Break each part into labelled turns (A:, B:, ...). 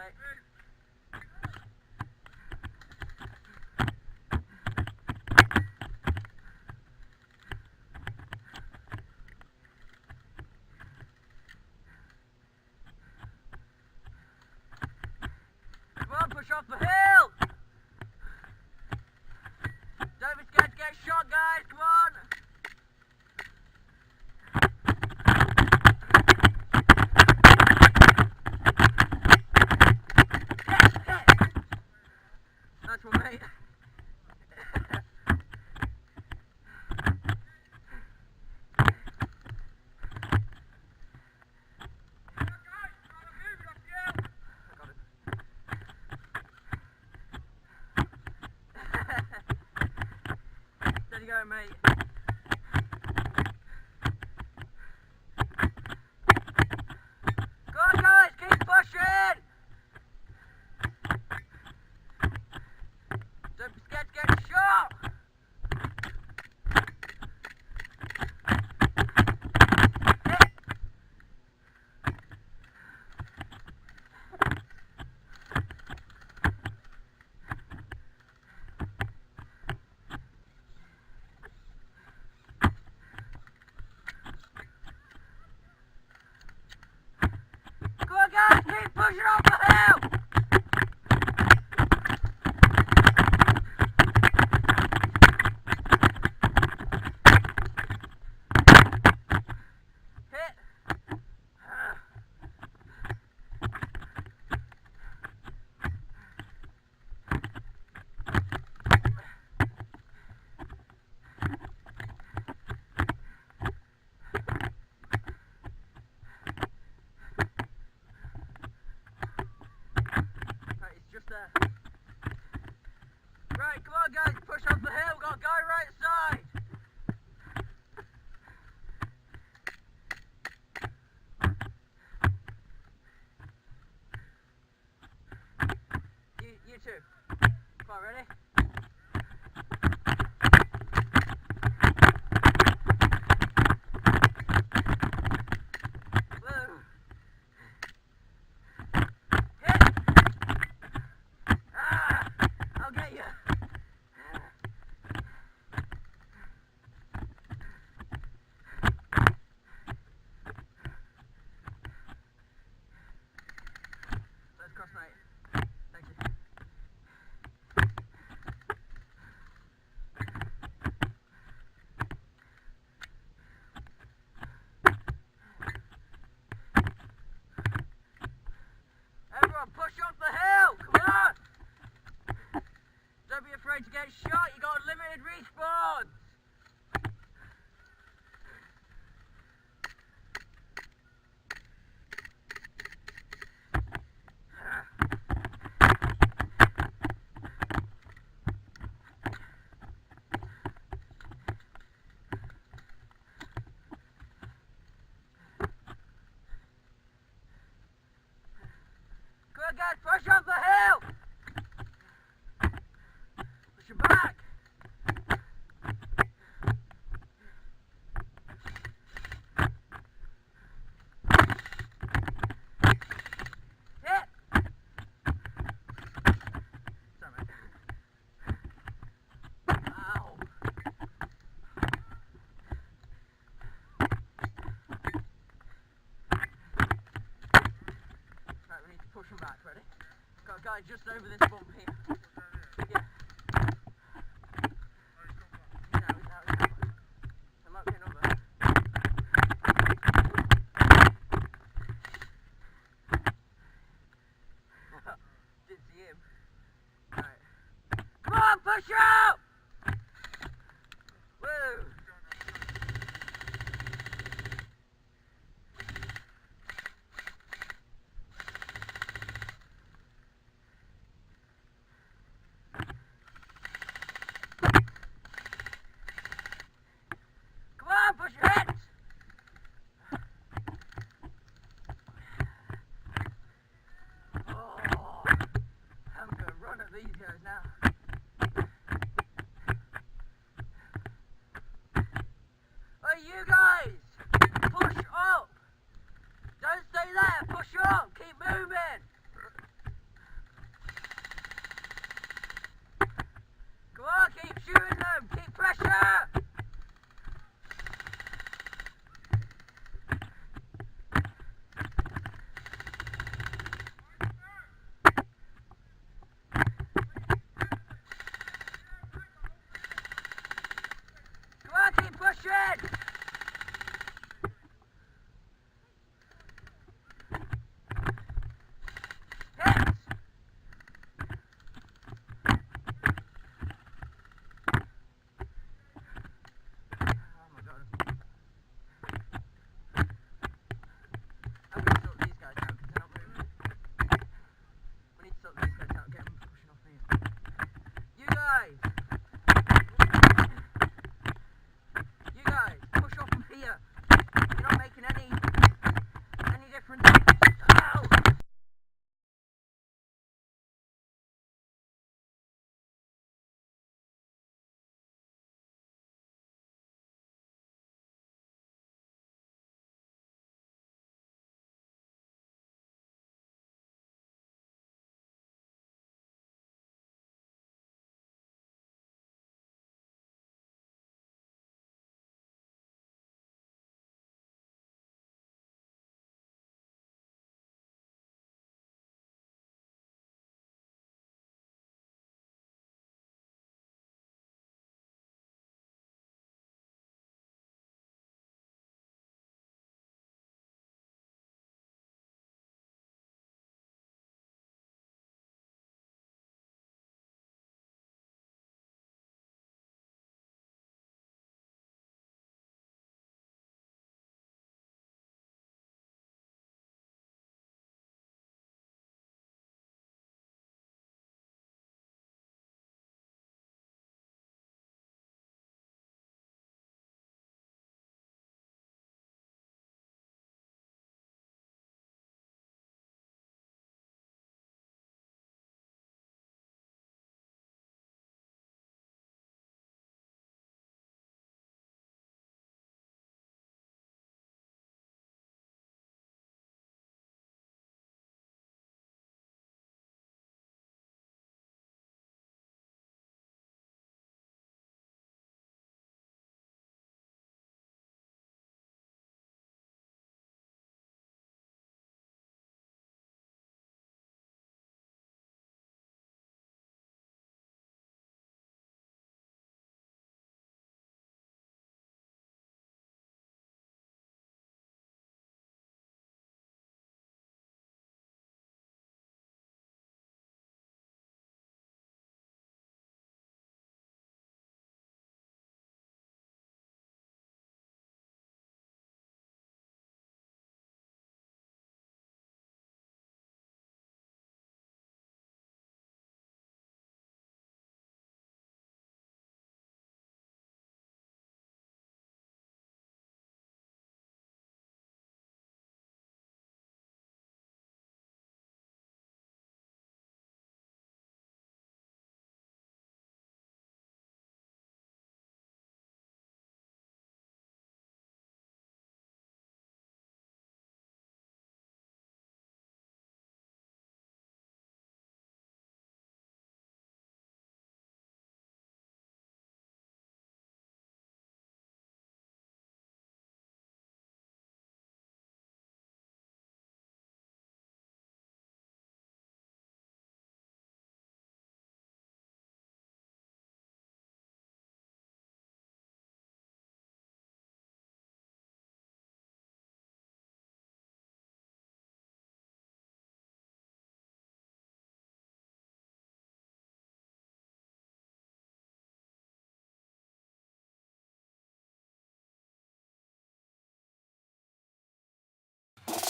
A: Okay. Come on, push off the hill! Don't be scared to get shot, guys, come on! That's what, mate. There you go, mate. Go on, guys, keep pushing! Don't be scared to get shot! Go on, guys, keep pushing off the hill! Hit! Right, it's just there. Right, come on, guys, push off the hill. We've got a guy right side. You two. Come on, ready? Woo. Hit! Ah! I'll get you. Let's cross, mate. Thank you. Everyone, push off the hill! Come on! Don't be afraid to get shot. You got limited respawns. Come on, guys, push off the hill! Push your back! Hit! Sorry, mate. Ow! Right, we need to push him back, ready? Got a guy just over this bump here. Yeah. He's out. There might be another. Didn't see him. Right. Come on, push out! Woo! Come on, push your heads! Oh, I'm gonna run at these guys now. Hey, you guys! Push up! Don't stay there, push up! Keep moving!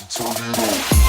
B: turn it up.